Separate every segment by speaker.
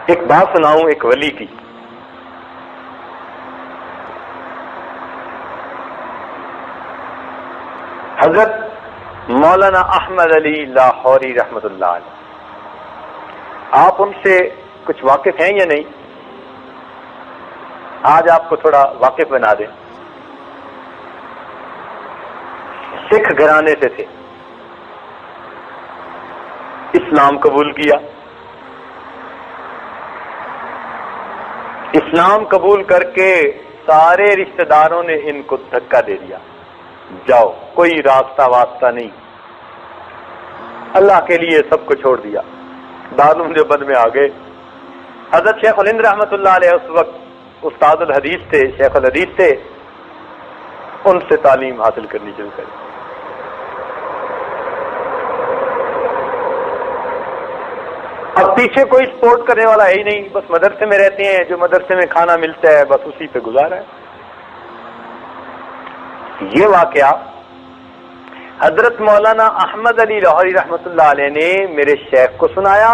Speaker 1: ایک بات سناؤں ایک ولی کی. حضرت مولانا احمد علی لاہوری رحمۃ اللہ علیہ، آپ ان سے کچھ واقف ہیں یا نہیں؟ آج آپ کو تھوڑا واقف بنا دیں. سکھ گھرانے سے تھے، اسلام قبول کیا. اسلام قبول کر کے سارے رشتہ داروں نے ان کو دھکا دے دیا، جاؤ کوئی راستہ واسطہ نہیں، اللہ کے لیے سب کو چھوڑ دیا. دارالعلوم دیوبند میں آ گئے. حضرت شیخ الہند رحمۃ اللہ علیہ اس وقت استاد الحدیث تھے، شیخ الحدیث تھے. ان سے تعلیم حاصل کرنی شروع کری. اب پیچھے کوئی سپورٹ کرنے والا ہے ہی نہیں، بس مدرسے میں رہتے ہیں، جو مدرسے میں کھانا ملتا ہے بس اسی پہ گزارا ہے. یہ واقعہ حضرت مولانا احمد علی لاہوری رحمۃ اللہ علیہ نے میرے شیخ کو سنایا،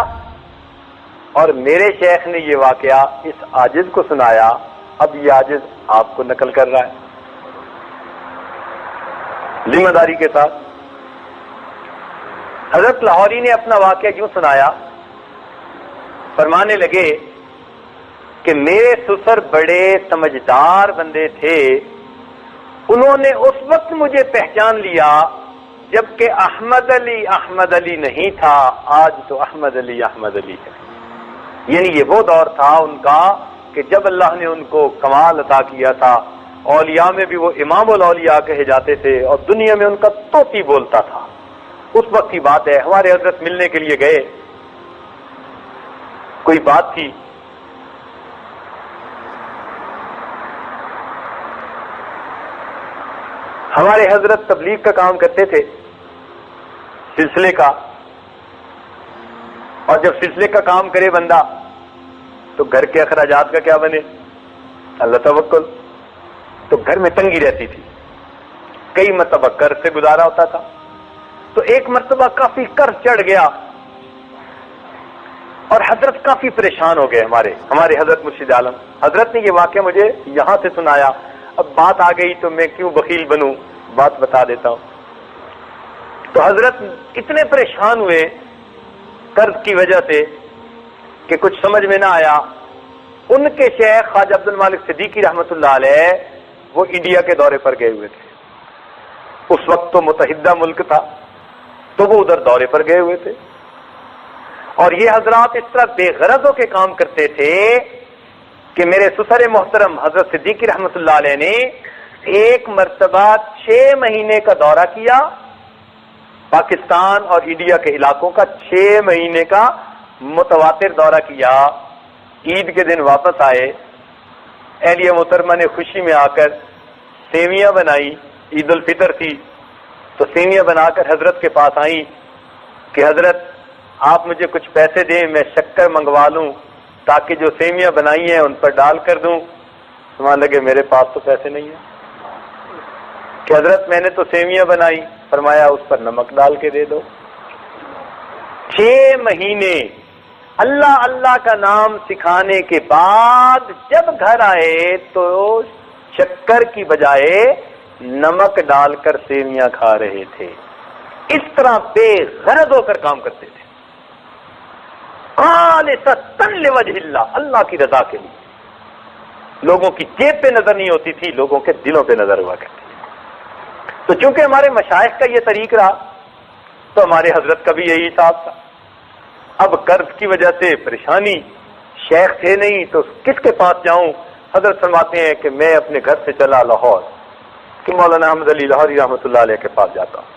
Speaker 1: اور میرے شیخ نے یہ واقعہ اس عاجز کو سنایا. اب یہ عاجز آپ کو نقل کر رہا ہے ذمہ داری کے ساتھ. حضرت لاہوری نے اپنا واقعہ کیوں سنایا؟ فرمانے لگے کہ میرے سسر بڑے سمجھدار بندے تھے، انہوں نے اس وقت مجھے پہچان لیا جبکہ احمد علی نہیں تھا، آج تو احمد علی ہے. یعنی یہ وہ دور تھا ان کا کہ جب اللہ نے ان کو کمال عطا کیا تھا. اولیاء میں بھی وہ امام الاولیاء کہے جاتے تھے، اور دنیا میں ان کا طوطی بولتا تھا. اس وقت کی بات ہے. ہمارے حضرت ملنے کے لیے گئے، کوئی بات تھی، ہمارے حضرت تبلیغ کا کام کرتے تھے، سلسلے کا. اور جب سلسلے کا کام کرے بندہ تو گھر کے اخراجات کا کیا بنے؟ اللہ توکل. تو گھر میں تنگی رہتی تھی، کئی مرتبہ قرض سے گزارا ہوتا تھا. تو ایک مرتبہ کافی قرض چڑھ گیا اور حضرت کافی پریشان ہو گئے. ہمارے حضرت مرشد عالم حضرت نے یہ واقعہ مجھے یہاں سے سنایا. اب بات آ گئی تو میں کیوں بخیل بنوں، بات بتا دیتا ہوں. تو حضرت اتنے پریشان ہوئے قرض کی وجہ سے کہ کچھ سمجھ میں نہ آیا. ان کے شیخ خواجہ عبد المالک صدیقی رحمۃ اللہ علیہ وہ انڈیا کے دورے پر گئے ہوئے تھے. اس وقت تو متحدہ ملک تھا، تو وہ ادھر دورے پر گئے ہوئے تھے. اور یہ حضرات اس طرح بے غرض ہو کے کام کرتے تھے کہ میرے سسر محترم حضرت صدیقی رحمۃ اللہ علیہ نے ایک مرتبہ 6 مہینے کا دورہ کیا، پاکستان اور انڈیا کے علاقوں کا 6 مہینے کا متواتر دورہ کیا. عید کے دن واپس آئے. اہلیہ محترمہ نے خوشی میں آ کر سیویاں بنائی، عید الفطر تھی تو سیویاں بنا کر حضرت کے پاس آئیں کہ حضرت آپ مجھے کچھ پیسے دیں، میں شکر منگوا لوں تاکہ جو سیویاں بنائی ہیں ان پر ڈال کر دوں. سمجھ لگے میرے پاس تو پیسے نہیں ہیں. کہ حضرت میں نے تو سیویاں بنائی. فرمایا اس پر نمک ڈال کے دے دو. 6 مہینے اللہ اللہ کا نام سکھانے کے بعد جب گھر آئے تو شکر کی بجائے نمک ڈال کر سیویاں کھا رہے تھے. اس طرح بے غرض ہو کر کام کرتے تھے، خالصتاً لوجہ اللہ، اللہ کی رضا کے لیے. لوگوں کی جیب پہ نظر نہیں ہوتی تھی، لوگوں کے دلوں پہ نظر ہوا کرتی تھی. تو چونکہ ہمارے مشائخ کا یہ طریق رہا تو ہمارے حضرت کا بھی یہی حساب تھا. اب قرض کی وجہ سے پریشانی، شیخ تھے نہیں تو کس کے پاس جاؤں. حضرت فرماتے ہیں کہ میں اپنے گھر سے چلا لاہور کہ مولانا احمد علی لاہوری رحمۃ اللہ علیہ کے پاس جاتا ہوں.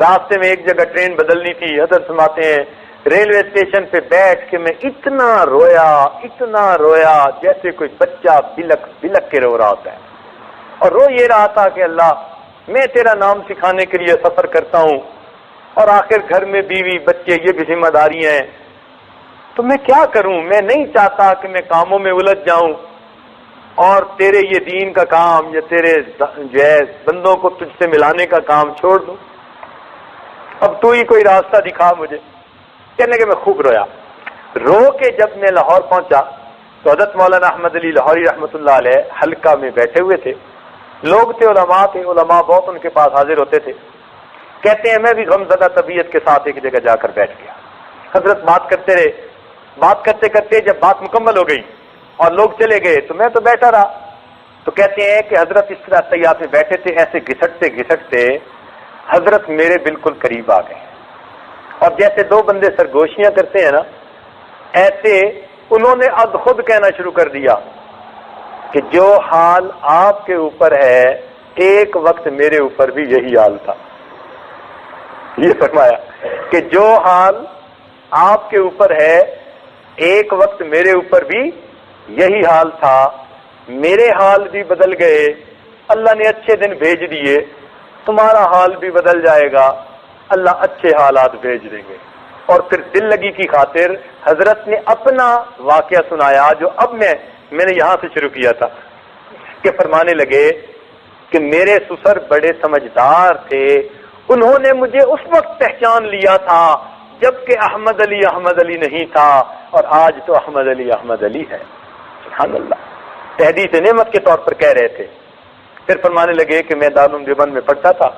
Speaker 1: راستے میں ایک جگہ ٹرین بدلنی تھی. حضرت فرماتے ہیں ریلوے اسٹیشن پہ بیٹھ کے میں اتنا رویا جیسے کوئی بچہ بلک کے رو رہا ہوتا ہے. اور رو یہ رہا تھا کہ اللہ میں تیرا نام سکھانے کے لیے سفر کرتا ہوں اور آخر گھر میں بیوی بچے یہ بھی ذمہ داریاں ہیں، تو میں کیا کروں. میں نہیں چاہتا کہ میں کاموں میں الجھ جاؤں اور تیرے یہ دین کا کام یا تیرے جو ہے بندوں کو تجھ سے ملانے کا کام چھوڑ دوں. اب تو ہی کوئی راستہ دکھا مجھے. کہنے کہ میں خوب رویا. رو کے جب میں لاہور پہنچا تو حضرت مولانا احمد علی لاہوری رحمۃ اللہ علیہ حلقہ میں بیٹھے ہوئے تھے، لوگ تھے، علماء بہت ان کے پاس حاضر ہوتے تھے۔ کہتے ہیں میں بھی غمزدہ طبیعت کے ساتھ ایک جگہ جا کر بیٹھ گیا، حضرت بات کرتے رہے، بات کرتے کرتے جب بات مکمل ہو گئی اور لوگ چلے گئے تو میں تو بیٹھا رہا۔ تو کہتے ہیں کہ حضرت اس طرح طیات میں بیٹھے تھے، ایسے گھسٹتے گھسٹتے حضرت میرے بالکل قریب آ گئے، اور جیسے دو بندے سرگوشیاں کرتے ہیں نا، ایسے انہوں نے اب خود کہنا شروع کر دیا کہ جو حال آپ کے اوپر ہے ایک وقت میرے اوپر بھی یہی حال تھا۔ یہ فرمایا کہ جو حال آپ کے اوپر ہے ایک وقت میرے اوپر بھی یہی حال تھا، میرے حال بھی بدل گئے، اللہ نے اچھے دن بھیج دیے، تمہارا حال بھی بدل جائے گا، اللہ اچھے حالات بھیج دیں گے۔ اور پھر دل لگی کی خاطر حضرت نے اپنا واقعہ سنایا جو اب میں نے یہاں سے شروع کیا تھا، کہ فرمانے لگے کہ میرے سسر بڑے سمجھدار تھے، انہوں نے مجھے اس وقت پہچان لیا تھا جبکہ احمد علی نہیں تھا، اور آج تو احمد علی ہے۔ سبحان اللہ، تحدیث نعمت کے طور پر کہہ رہے تھے۔ پھر فرمانے لگے کہ میں دارالعلوم دیوبند میں پڑھتا تھا،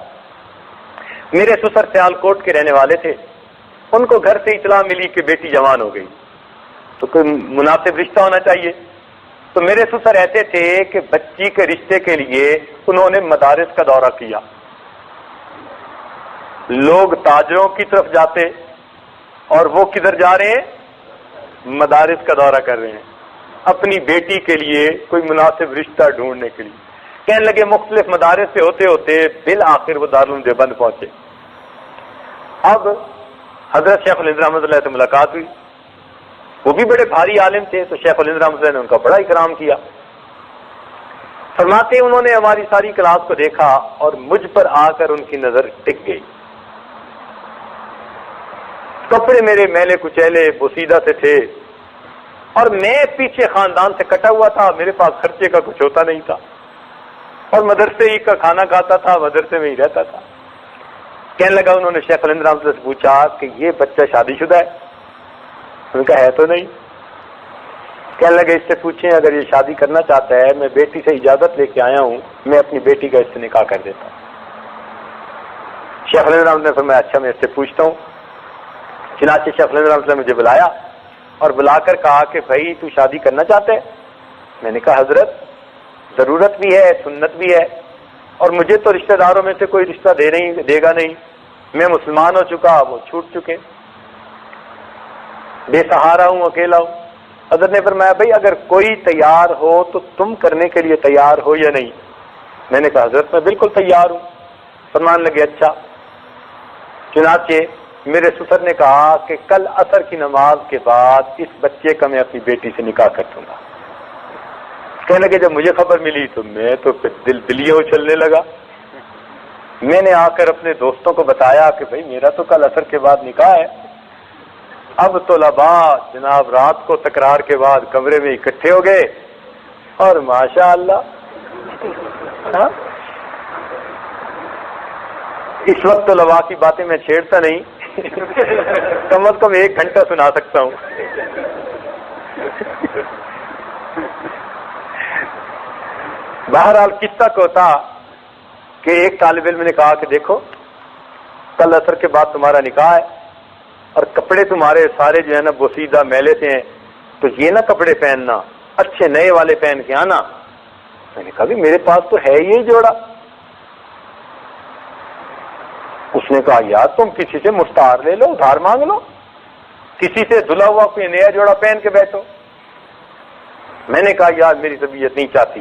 Speaker 1: میرے سسر سیالکوٹ کے رہنے والے تھے، ان کو گھر سے اطلاع ملی کہ بیٹی جوان ہو گئی، تو کوئی مناسب رشتہ ہونا چاہیے۔ تو میرے سسر ایسے تھے کہ بچی کے رشتے کے لیے انہوں نے مدارس کا دورہ کیا، لوگ تاجروں کی طرف جاتے اور وہ کدھر جا رہے ہیں؟ مدارس کا دورہ کر رہے ہیں اپنی بیٹی کے لیے کوئی مناسب رشتہ ڈھونڈنے کے لیے۔ کہنے لگے مختلف مدارس سے ہوتے ہوتے بالآخر وہ دارالعلوم دیوبند پہنچے۔ اب حضرت شیخ الہند رحمۃ اللہ سے ملاقات ہوئی، وہ بھی بڑے بھاری عالم تھے، تو شیخ الہند رحمۃ اللہ نے ان کا بڑا اکرام کیا۔ فرماتے انہوں نے ہماری ساری کلاس کو دیکھا اور مجھ پر آ کر ان کی نظر ٹک گئی۔ کپڑے میرے میلے کچیلے بوسیدہ سے تھے، اور میں پیچھے خاندان سے کٹا ہوا تھا، میرے پاس خرچے کا کچھ ہوتا نہیں تھا، اور مدرسے ہی کا کھانا کھاتا تھا، مدرسے میں ہی رہتا تھا۔ کہنے لگا انہوں نے شیخ الہند رحمۃ اللہ سے پوچھا کہ یہ بچہ شادی شدہ ہے؟ ان کا ہے تو نہیں۔ کہنے لگے اس سے پوچھیں اگر یہ شادی کرنا چاہتا ہے، میں بیٹی سے اجازت لے کے آیا ہوں، میں اپنی بیٹی کا اس سے نکاح کر دیتا ہوں۔ شیخ الہند رحمۃ اللہ نے فرمایا اچھا میں اس سے پوچھتا ہوں۔ چنانچہ شیخ الہند رحمۃ اللہ نے مجھے بلایا اور بلا کر کہا کہ بھائی تو شادی کرنا چاہتا ہے؟ میں نے کہا حضرت ضرورت بھی ہے، سنت بھی ہے، اور مجھے تو رشتہ داروں میں سے کوئی رشتہ دے گا نہیں، میں مسلمان ہو چکا، وہ چھوٹ چکے، بے سہارا ہوں، اکیلا ہوں۔ حضرت نے فرمایا بھائی اگر کوئی تیار ہو تو تم کرنے کے لیے تیار ہو یا نہیں؟ میں نے کہا حضرت میں بالکل تیار ہوں۔ فرمان لگے اچھا۔ چنانچہ میرے سسر نے کہا کہ کل عصر کی نماز کے بعد اس بچے کا میں اپنی بیٹی سے نکاح کر دوں گا۔ کہنے لگے جب مجھے خبر ملی تو میں تو پھر دلیہ اچھلنے لگا۔ میں نے آ کر اپنے دوستوں کو بتایا کہ بھائی میرا تو کل عصر کے بعد نکاح ہے۔ اب طلباء جناب رات کو تکرار کے بعد کمرے میں اکٹھے ہو گئے، اور ماشاء اللہ اس وقت طلباء کی باتیں میں چھیڑتا نہیں، کم از کم 1 گھنٹہ سنا سکتا ہوں۔ بہرحال قصہ کو تھا کہ ایک طالب علم نے کہا کہ دیکھو کل عصر کے بعد تمہارا نکاح ہے، اور کپڑے تمہارے سارے جو ہے نا بوسیدہ میلے سے ہیں، تو یہ نہ کپڑے پہننا، اچھے نئے والے پہن کے آنا۔ میں نے کہا بھی میرے پاس تو ہے یہ جوڑا۔ اس نے کہا یار تم کسی سے مستعار لے لو، ادھار مانگ لو، کسی سے دھلا ہوا کوئی نیا جوڑا پہن کے بیٹھو۔ میں نے کہا یار میری طبیعت نہیں چاہتی،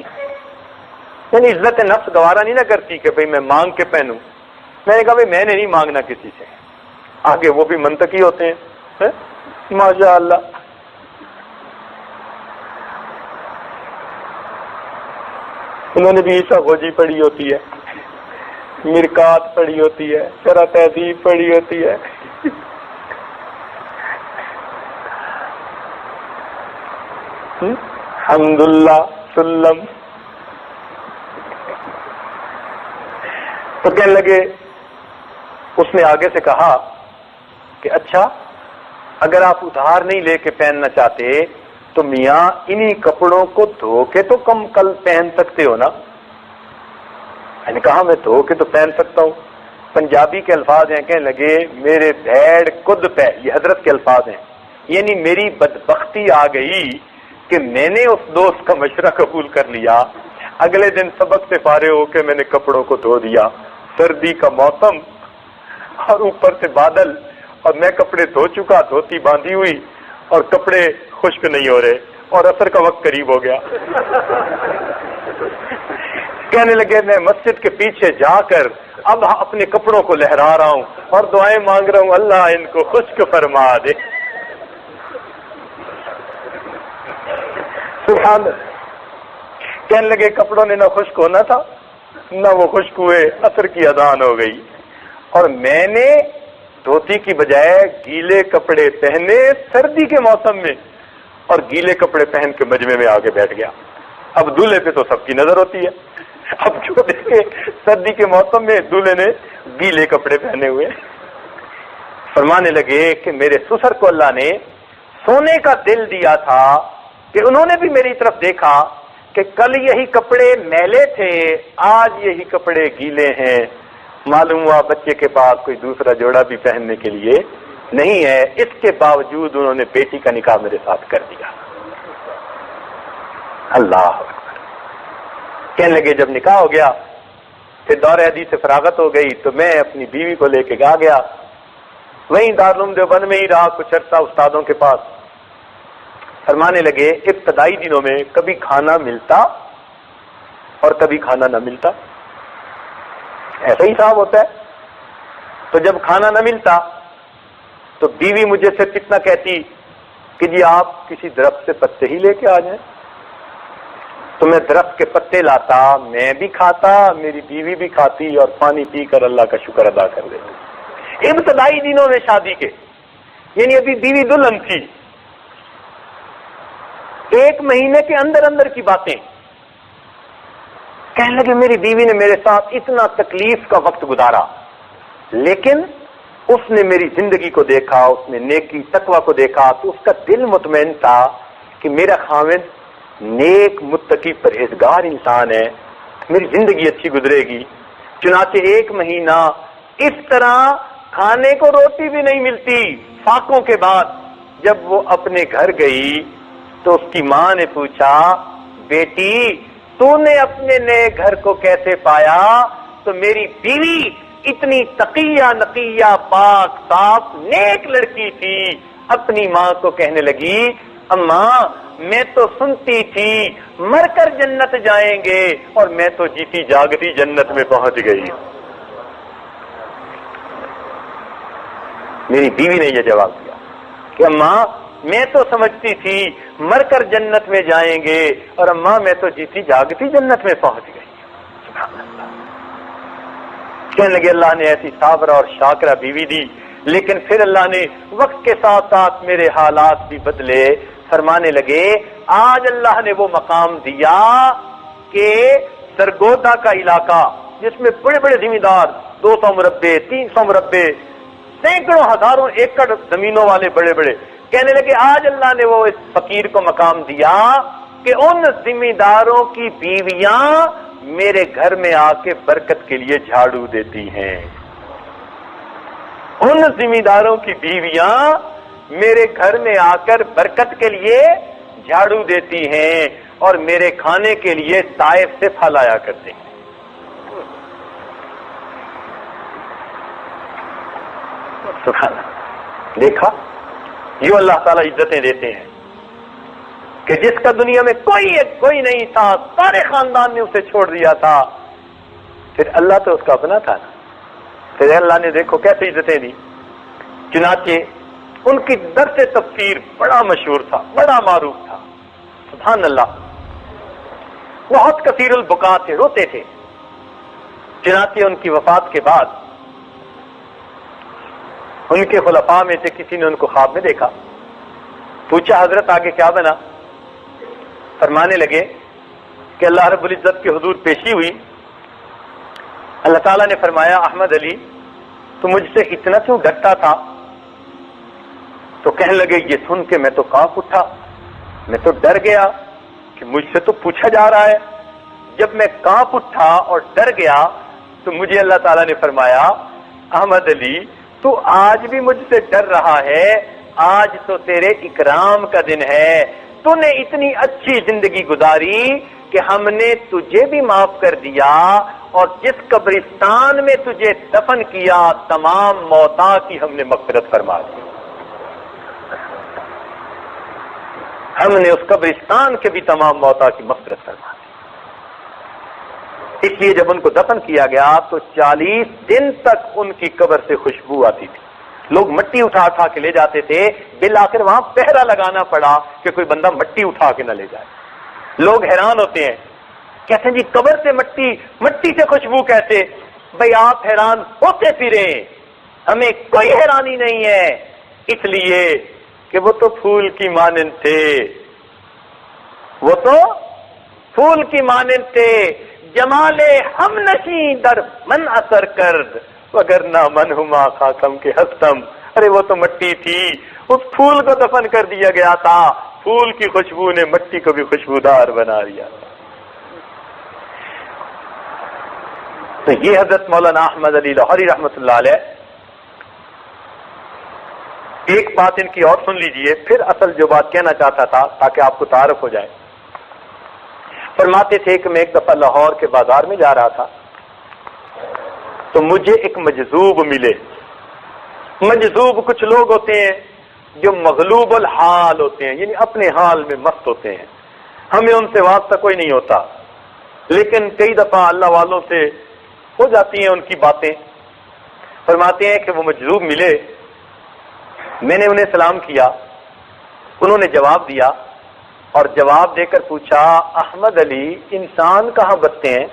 Speaker 1: یعنی عزت نفس گوارا نہیں نہ کرتی کہ بھئی میں مانگ کے پہنوں۔ میں نے کہا بھئی میں نے نہیں مانگنا کسی سے، آگے وہ بھی منطقی ہوتے ہیں ماشاء اللہ۔ انہوں نے بھی عیسیٰ غوجی پڑھی ہوتی ہے، مرکات پڑھی ہوتی ہے، شرح تہذیب پڑھی ہوتی ہے۔ حمداللہ سلم۔ تو کہنے لگے، اس نے آگے سے کہا کہ اچھا اگر آپ ادھار نہیں لے کے پہننا چاہتے تو میاں انہی کپڑوں کو دھو کے تو کم کل پہن سکتے ہو نا. میں نے کہا میں دھو کے تو پہن سکتا ہوں. پنجابی کے الفاظ ہیں, کہنے لگے میرے بھیڑ کد پہ, یہ حضرت کے الفاظ ہیں, یعنی میری بدبختی آ گئی کہ میں نے اس دوست کا مشورہ قبول کر لیا. اگلے دن سبق سے فارغ ہو کے میں نے کپڑوں کو دھو دیا. سردی کا موسم اور اوپر سے بادل, اور میں کپڑے دھو چکا, دھوتی باندھی ہوئی, اور کپڑے خشک نہیں ہو رہے, اور عصر کا وقت قریب ہو گیا. کہنے لگے میں مسجد کے پیچھے جا کر اب اپنے کپڑوں کو لہرا رہا ہوں اور دعائیں مانگ رہا ہوں, اللہ ان کو خشک فرما دے. سبحان اللہ. کہنے لگے کپڑوں نے نہ خشک ہونا تھا نہ وہ خشک ہوئے, عصر کی اذان ہو گئی, اور میں نے دھوتی کی بجائے گیلے کپڑے پہنے سردی کے موسم میں, اور گیلے کپڑے پہن کے مجمع میں آگے بیٹھ گیا. اب دولہے پہ تو سب کی نظر ہوتی ہے. اب جو دیکھے سردی کے موسم میں دولہے نے گیلے کپڑے پہنے ہوئے. فرمانے لگے کہ میرے سسر کو اللہ نے سونے کا دل دیا تھا کہ انہوں نے بھی میری طرف دیکھا کہ کل یہی کپڑے میلے تھے, آج یہی کپڑے گیلے ہیں. معلوم ہوا بچے کے پاس کوئی دوسرا جوڑا بھی پہننے کے لیے نہیں ہے. اس کے باوجود انہوں نے بیٹی کا نکاح میرے ساتھ کر دیا. اللہ اکبر. کہنے لگے جب نکاح ہو گیا پھر دور حدیث سے فراغت ہو گئی تو میں اپنی بیوی کو لے کے آ گیا. وہیں دارالعلوم دیوبند میں ہی رہا کچھ عرصہ استادوں کے پاس. فرمانے لگے ابتدائی دنوں میں کبھی کھانا ملتا اور کبھی کھانا نہ ملتا, ایسا ہی صاحب ہوتا ہے. تو جب کھانا نہ ملتا تو بیوی مجھے صرف اتنا کہتی کہ جی آپ کسی درخت سے پتے ہی لے کے آ جائیں. تو میں درخت کے پتے لاتا, میں بھی کھاتا, میری بیوی بھی کھاتی, اور پانی پی کر اللہ کا شکر ادا کر دیتی. ابتدائی دنوں میں شادی کے, یعنی ابھی بیوی دلہن تھی. ایک مہینے کے اندر اندر کی باتیں. کہنے لگے میری بیوی نے میرے ساتھ اتنا تکلیف کا وقت گزارا, لیکن اس نے میری زندگی کو دیکھا, اس نے نیکی تقوی کو دیکھا, تو اس کا دل مطمئن تھا کہ میرا خاوند نیک متقی پرہیزگار انسان ہے, میری زندگی اچھی گزرے گی. چنانچہ ایک مہینہ اس طرح کھانے کو روٹی بھی نہیں ملتی. فاقوں کے بعد جب وہ اپنے گھر گئی تو اس کی ماں نے پوچھا بیٹی تو نے اپنے نئے گھر کو کیسے پایا؟ تو میری بیوی اتنی تقیہ نقیہ پاک صاف نیک لڑکی تھی, اپنی ماں کو کہنے لگی اماں میں تو سنتی تھی مر کر جنت جائیں گے, اور میں تو جیتی جاگتی جنت میں پہنچ گئی. میری بیوی نے یہ جواب دیا کہ اماں میں تو سمجھتی تھی مر کر جنت میں جائیں گے, اور اماں میں تو جیتی جاگتی جنت میں پہنچ گئی. سبحان اللہ. کہنے لگے اللہ نے ایسی صابرہ اور شاکرہ بیوی دی, لیکن پھر اللہ نے وقت کے ساتھ ساتھ میرے حالات بھی بدلے. فرمانے لگے آج اللہ نے وہ مقام دیا کہ سرگودا کا علاقہ جس میں بڑے بڑے ذمہ دار 200 مربع 300 مربع سینکڑوں ہزاروں ایکڑ زمینوں والے بڑے بڑے, کہنے لگے آج اللہ نے وہ اس فقیر کو مقام دیا کہ ان ذمہ داروں کی بیویاں میرے گھر میں آ کے برکت کے لیے جھاڑو دیتی ہیں. ان ذمہ داروں کی بیویاں میرے گھر میں آ کر برکت کے لیے جھاڑو دیتی ہیں, اور میرے کھانے کے لیے طائف سے پھل آیا کرتے ہیں. سبحان اللہ. دیکھا یہ اللہ تعالیٰ عزتیں دیتے ہیں کہ جس کا دنیا میں کوئی نہیں تھا, سارے خاندان نے اسے چھوڑ دیا تھا, پھر اللہ تو اس کا اپنا تھا نا, پھر اللہ نے دیکھو کیسے عزتیں دی. چنانچہ ان کی درس تفسیر بڑا مشہور تھا, بڑا معروف تھا. سبحان اللہ. بہت کثیر البکا تھے, روتے تھے. چنانچہ ان کی وفات کے بعد ان کے خلفاء میں سے کسی نے ان کو خواب میں دیکھا. پوچھا حضرت آگے کیا بنا؟ فرمانے لگے کہ اللہ رب العزت کے حضور پیشی ہوئی. اللہ تعالیٰ نے فرمایا احمد علی تو مجھ سے اتنا کیوں ڈرتا تھا؟ تو کہنے لگے یہ سن کے میں تو کانپ اٹھا، میں تو ڈر گیا کہ مجھ سے تو پوچھا جا رہا ہے۔ جب میں کانپ اٹھا اور ڈر گیا تو مجھے اللہ تعالیٰ نے فرمایا احمد علی تو آج بھی مجھ سے ڈر رہا ہے، آج تو تیرے اکرام کا دن ہے، تو نے اتنی اچھی زندگی گزاری کہ ہم نے تجھے بھی معاف کر دیا، اور جس قبرستان میں تجھے دفن کیا تمام موتا کی ہم نے مغفرت فرما دی، ہم نے اس قبرستان کے بھی تمام موتا کی مغفرت فرما دی۔ اس لیے جب ان کو دفن کیا گیا تو 40 دن تک ان کی قبر سے خوشبو آتی تھی، لوگ مٹی اٹھا اٹھا کے لے جاتے تھے، بالآخر وہاں پہرا لگانا پڑا کہ کوئی بندہ مٹی اٹھا کے نہ لے جائے۔ لوگ حیران ہوتے ہیں، کہتے ہیں جی قبر سے مٹی سے خوشبو کیسے؟ بھئی آپ حیران ہوتے پھرے، ہمیں کوئی حیرانی نہیں ہے، اس لیے کہ وہ تو پھول کی مانند تھے، وہ تو پھول کی مانند تھے، جمال ہم نشیں در من اثر کرد وگر نہ من ہما خاکم کے ہستم۔ ارے وہ تو مٹی تھی، اس پھول کو دفن کر دیا گیا تھا، پھول کی خوشبو نے مٹی کو بھی خوشبودار بنا دیا۔ تو یہ حضرت مولانا احمد علی لاہوری رحمۃ اللہ علیہ، ایک بات ان کی اور سن لیجئے، پھر اصل جو بات کہنا چاہتا تھا تاکہ آپ کو تعارف ہو جائے۔ فرماتے تھے کہ میں ایک دفعہ لاہور کے بازار میں جا رہا تھا تو مجھے ایک مجذوب ملے۔ مجذوب کچھ لوگ ہوتے ہیں جو مغلوب الحال ہوتے ہیں، یعنی اپنے حال میں مست ہوتے ہیں، ہمیں ان سے واسطہ کوئی نہیں ہوتا، لیکن کئی دفعہ اللہ والوں سے ہو جاتی ہیں ان کی باتیں۔ فرماتے ہیں کہ وہ مجذوب ملے، میں نے انہیں سلام کیا، انہوں نے جواب دیا اور جواب دے کر پوچھا احمد علی انسان کہاں بستے ہیں؟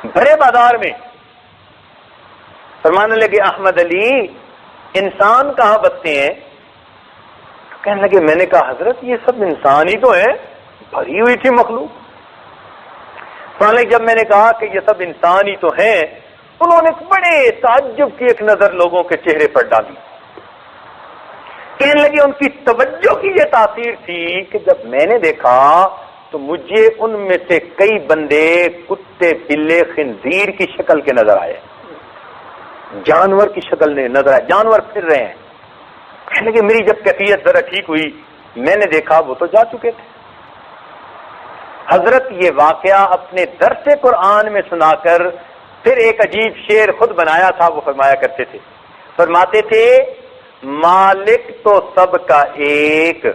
Speaker 1: بھرے بازار میں۔ فرمانے لگے احمد علی انسان کہاں بستے ہیں؟ کہنے لگے میں نے کہا حضرت یہ سب انسان ہی تو ہیں، بھری ہوئی تھی مخلوق۔ فرمانے لگے جب میں نے کہا کہ یہ سب انسان ہی تو ہیں، انہوں نے بڑے تعجب کی ایک نظر لوگوں کے چہرے پر ڈالی۔ کہنے لگے ان کی توجہ کی یہ تاثیر تھی کہ جب میں نے دیکھا تو مجھے ان میں سے کئی بندے کتے، بلے، خنزیر کی شکل کے نظر آئے، جانور کی شکل نے نظر آئے، جانور پھر رہے ہیں۔ کہنے لگے میری جب کیفیت ذرا ٹھیک ہوئی، میں نے دیکھا وہ تو جا چکے تھے۔ حضرت یہ واقعہ اپنے درس قرآن میں سنا کر پھر ایک عجیب شعر خود بنایا تھا، وہ فرمایا کرتے تھے، فرماتے تھے مالک تو سب کا ایک،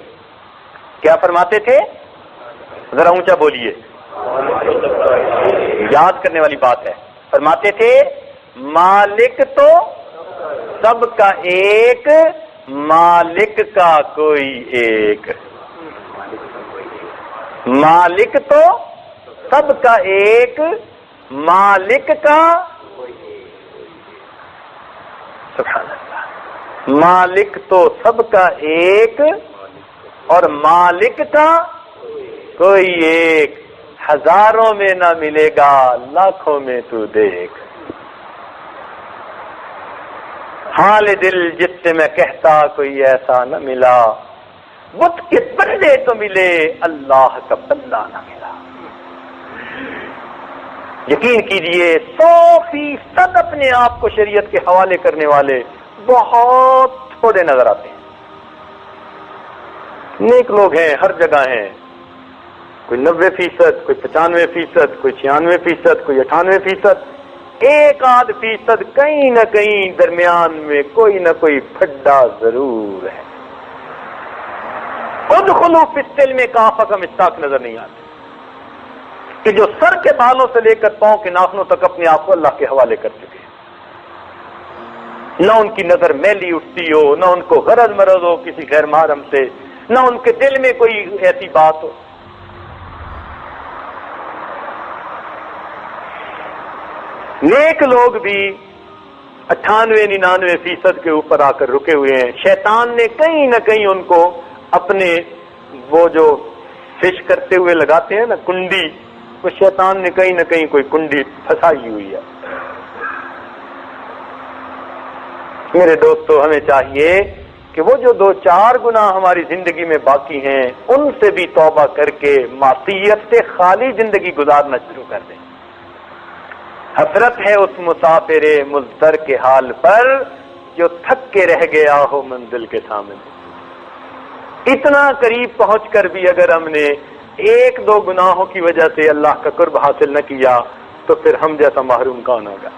Speaker 1: کیا فرماتے تھے؟ ذرا اونچا بولیے، یاد کرنے والی بات ہے۔ فرماتے تھے مالک تو سب کا ایک، مالک کا کوئی ایک، مالک تو سب کا ایک، مالک کا سبحان اللہ، مالک تو سب کا ایک اور مالک کا کوئی ایک، ہزاروں میں نہ ملے گا لاکھوں میں تو دیکھ، حال دل جس سے میں کہتا کوئی ایسا نہ ملا، بت کے بندے تو ملے اللہ کا بندہ نہ ملا۔ یقین کیجئے 100% اپنے آپ کو شریعت کے حوالے کرنے والے بہت تھوڑے نظر آتے ہیں۔ نیک لوگ ہیں، ہر جگہ ہیں، کوئی 90%، کوئی 95%، کوئی 96%، کوئی 98%، 1% کہیں نہ کہیں درمیان میں کوئی نہ کوئی پھڈا ضرور ہے۔ ادخلوا فی السلم کافۃ میں مستاق نظر نہیں آتے کہ جو سر کے بالوں سے لے کر پاؤں کے ناخنوں تک اپنے آپ کو اللہ کے حوالے کر چکے ہیں، نہ ان کی نظر میلی اٹھتی ہو، نہ ان کو غرض مرض ہو کسی غیر محرم سے، نہ ان کے دل میں کوئی ایسی بات ہو۔ نیک لوگ بھی 98-99% کے اوپر آ کر رکے ہوئے ہیں۔ شیطان نے کہیں نہ کہیں ان کو اپنے وہ جو فش کرتے ہوئے لگاتے ہیں نا کنڈی، وہ شیطان نے کہیں نہ کہیں کوئی کنڈی پھنسائی ہوئی ہے۔ میرے دوستو ہمیں چاہیے کہ کہ وہ جو 2-4 گناہ ہماری زندگی میں باقی ہیں ان سے بھی توبہ کر کے معصیت سے خالی زندگی گزارنا شروع کر دیں۔ حسرت ہے اس مسافر مضطر کے حال پر جو تھک کے رہ گیا ہو منزل کے سامنے۔ اتنا قریب پہنچ کر بھی اگر ہم نے 1-2 گناہوں کی وجہ سے اللہ کا قرب حاصل نہ کیا تو پھر ہم جیسا محروم کون ہوگا؟